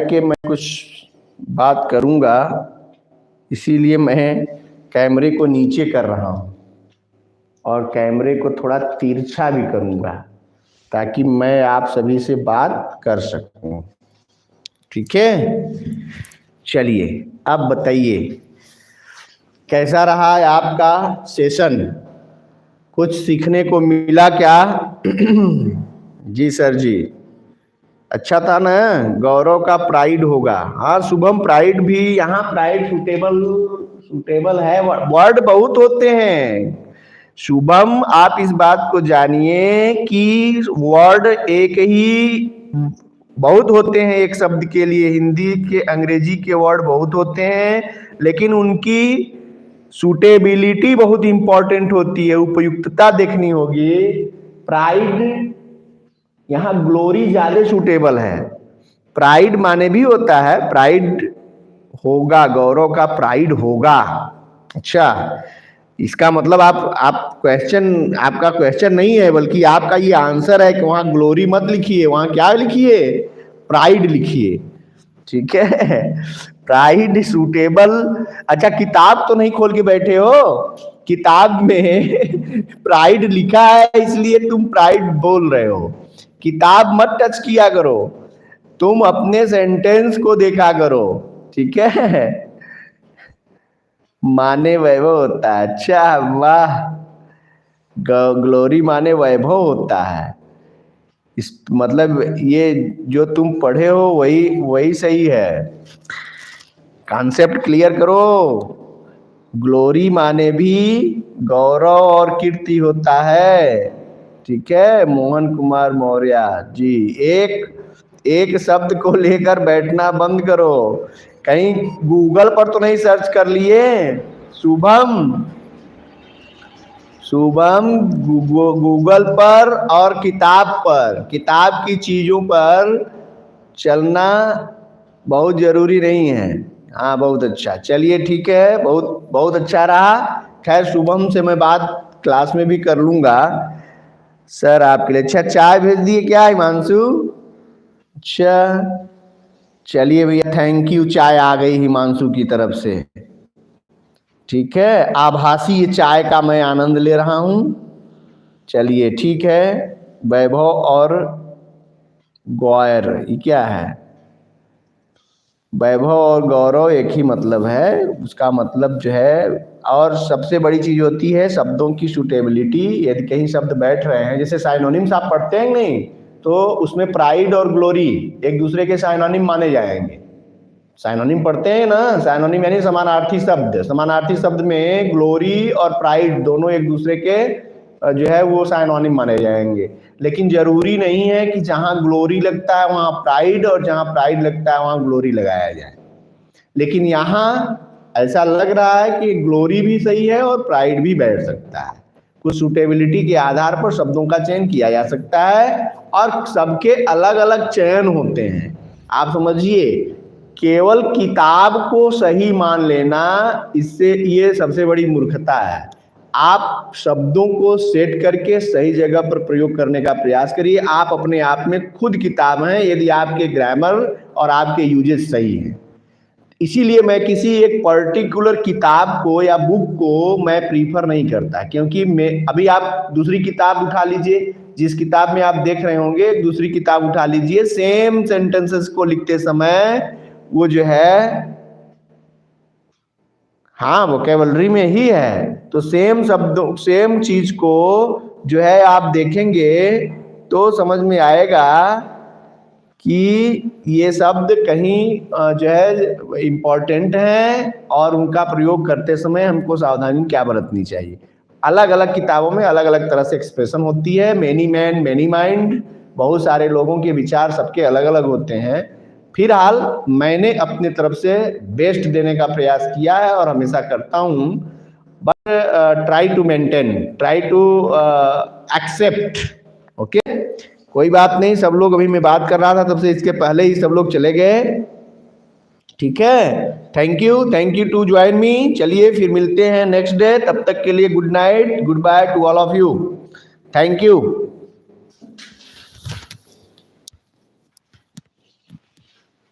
के मैं कुछ बात करूंगा, इसीलिए मैं कैमरे को नीचे कर रहा हूं और कैमरे को थोड़ा तिरछा भी करूंगा ताकि मैं आप सभी से बात कर सकूं। ठीक है, चलिए अब बताइए कैसा रहा है आपका सेशन, कुछ सीखने को मिला क्या? जी सर जी, अच्छा था ना। गौरव का प्राइड होगा। हाँ शुभम, प्राइड भी यहाँ प्राइड सुटेबल है। वर्ड बहुत होते हैं शुभम, आप इस बात को जानिए कि वर्ड एक ही बहुत होते हैं एक शब्द के लिए। हिंदी के अंग्रेजी के वर्ड बहुत होते हैं, लेकिन उनकी सूटेबिलिटी बहुत इंपॉर्टेंट होती है, उपयुक्तता देखनी होगी। प्राइड यहाँ ग्लोरी ज्यादा सूटेबल है। प्राइड माने भी होता है, प्राइड होगा, गौरव का प्राइड होगा। अच्छा, इसका मतलब आप क्वेश्चन, आपका क्वेश्चन नहीं है बल्कि आपका ये आंसर है कि वहां ग्लोरी मत लिखिए, वहां क्या लिखिए? प्राइड लिखिए। ठीक है, प्राइड सूटेबल। अच्छा, किताब तो नहीं खोल के बैठे हो? किताब में प्राइड लिखा है इसलिए तुम प्राइड बोल रहे हो। किताब मत टच किया करो, तुम अपने सेंटेंस को देखा करो। ठीक है, माने वैभव होता है। अच्छा वाह, ग्लोरी माने वैभव होता है। इस मतलब ये जो तुम पढ़े हो वही वही सही है। कॉन्सेप्ट क्लियर करो। ग्लोरी माने भी गौरव और कीर्ति होता है। ठीक है मोहन कुमार मौर्य जी, एक शब्द को लेकर बैठना बंद करो। कहीं गूगल पर तो नहीं सर्च कर लिए? शुभम, गूगल पर और किताब की चीजों पर चलना बहुत जरूरी नहीं है। हाँ बहुत अच्छा, चलिए ठीक है, बहुत बहुत अच्छा रहा। खैर शुभम से मैं बात क्लास में भी कर लूंगा सर आपके लिए। अच्छा, चाय भेज दिए क्या हिमांशु? अच्छा चलिए भैया, थैंक यू, चाय आ गई हिमांशु की तरफ से। ठीक है, आभासी ये चाय का मैं आनंद ले रहा हूं। चलिए ठीक है, वैभव और गौर, ये क्या है? वैभव और गौरव एक ही मतलब है, उसका मतलब जो है। और सबसे बड़ी चीज होती है शब्दों की सूटेबिलिटी। यदि कहीं शब्द बैठ रहे हैं, जैसे साइनोनिम्स आप पढ़ते हैं नहीं, तो उसमें प्राइड और ग्लोरी एक दूसरे के साइनोनिम माने जाएंगे। साइनोनिम पढ़ते हैं ना, साइनोनिम यानी समानार्थी शब्द। समानार्थी शब्द में ग्लोरी और प्राइड दोनों एक दूसरे के जो है वो साइनोनिम माने जाएंगे। लेकिन जरूरी नहीं है कि जहां ग्लोरी लगता है वहां प्राइड, और जहां प्राइड लगता है वहां ग्लोरी लगाया जाए। लेकिन यहाँ ऐसा लग रहा है कि ग्लोरी भी सही है और प्राइड भी बैठ सकता है। कुछ सूटेबिलिटी के आधार पर शब्दों का चयन किया जा सकता है, और सबके अलग अलग चयन होते हैं। आप समझिए, केवल किताब को सही मान लेना, इससे ये सबसे बड़ी मूर्खता है। आप शब्दों को सेट करके सही जगह पर प्रयोग करने का प्रयास करिए। आप अपने आप में खुद किताब हैं यदि आपके ग्रामर और आपके यूजेस सही हैं। इसीलिए मैं किसी एक पर्टिकुलर किताब को या बुक को मैं प्रीफर नहीं करता, क्योंकि अभी आप दूसरी किताब उठा लीजिए, जिस किताब में आप देख रहे होंगे, दूसरी किताब उठा लीजिए, सेम सेंटेंसेस को लिखते समय वो जो है, हाँ वोकेबलरी में ही है, तो सेम शब्दों सेम चीज को जो है आप देखेंगे तो समझ में आएगा कि ये शब्द कहीं जो है इम्पोर्टेंट हैं, और उनका प्रयोग करते समय हमको सावधानी क्या बरतनी चाहिए। अलग अलग किताबों में अलग अलग तरह से एक्सप्रेशन होती है। मेनी मैन मेनी माइंड, बहुत सारे लोगों के विचार सबके अलग अलग होते हैं। फिलहाल मैंने अपने तरफ से बेस्ट देने का प्रयास किया है और हमेशा करता हूँ। But try to maintain, try to accept. Okay, कोई बात नहीं, सब लोग, अभी मैं बात कर रहा था तब से इसके पहले ही सब लोग चले गए। ठीक है, thank you to join me. चलिए फिर मिलते हैं नेक्स्ट डे, तब तक के लिए good night, good by two all of you. Thank you.